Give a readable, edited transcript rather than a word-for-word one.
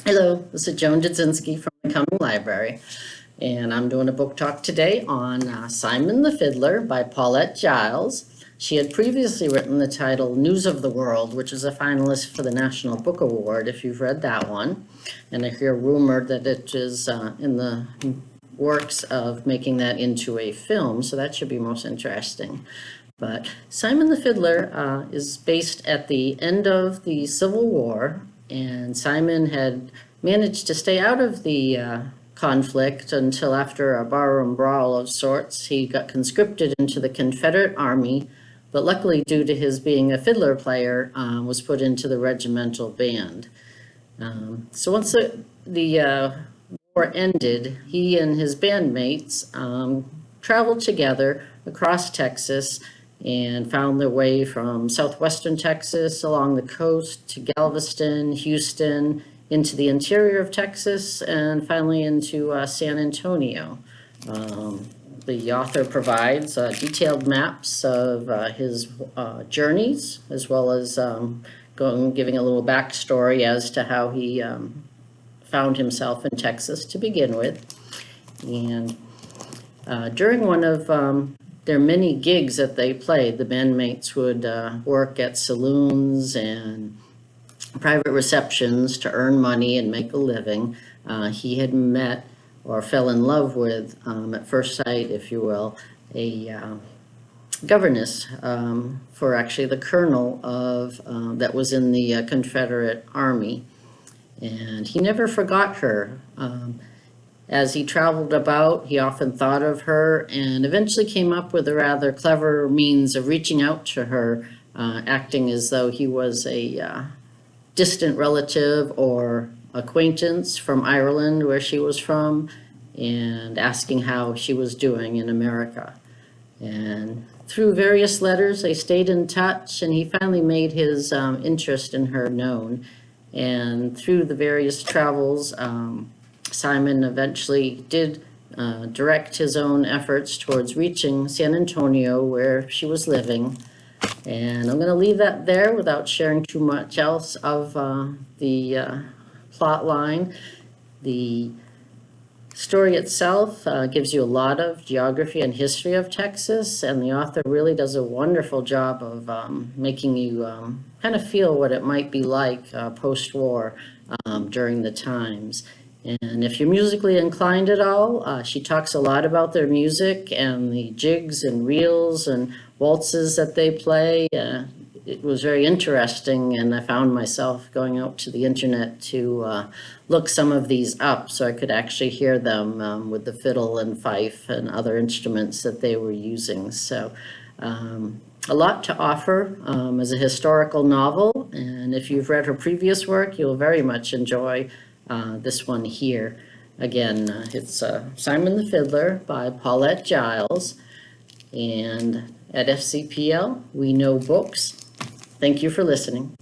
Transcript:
Hello, this is Joan from the Cumming Library, and I'm doing a book talk today on Simon the Fiddler by Paulette Jiles. She had previously written the title News of the World, which is a finalist for the National Book Award, if you've read that one. And I hear rumored that it is in the works of making that into a film, so that should be most interesting. But Simon the Fiddler is based at the end of the Civil War, and Simon had managed to stay out of the conflict until after a barroom brawl of sorts. He got conscripted into the Confederate Army, but luckily, due to his being a fiddler player, was put into the regimental band. So once the war ended, he and his bandmates traveled together across Texas and found their way from southwestern Texas along the coast to Galveston, Houston, into the interior of Texas, and finally into San Antonio. The author provides detailed maps of his journeys, as well as giving a little backstory as to how he found himself in Texas to begin with. And during one of their many gigs that they played, the bandmates would work at saloons and private receptions to earn money and make a living. He had met or fell in love with, at first sight, if you will, a governess for actually the colonel of that was in the Confederate Army. And he never forgot her. As he traveled about, he often thought of her and eventually came up with a rather clever means of reaching out to her, acting as though he was a distant relative or acquaintance from Ireland, where she was from, and asking how she was doing in America. And through various letters, they stayed in touch, and he finally made his interest in her known. And through the various travels, Simon eventually did direct his own efforts towards reaching San Antonio, where she was living. And I'm going to leave that there without sharing too much else of the plot line. The story itself gives you a lot of geography and history of Texas, and the author really does a wonderful job of making you kind of feel what it might be like post-war during the times. And if you're musically inclined at all, she talks a lot about their music and the jigs and reels and waltzes that they play. It was very interesting, and I found myself going out to the internet to look some of these up so I could actually hear them with the fiddle and fife and other instruments that they were using. So a lot to offer as a historical novel, and if you've read her previous work, you'll very much enjoy this one here. Again, it's Simon the Fiddler by Paulette Jiles, and at FCPL, we know books. Thank you for listening.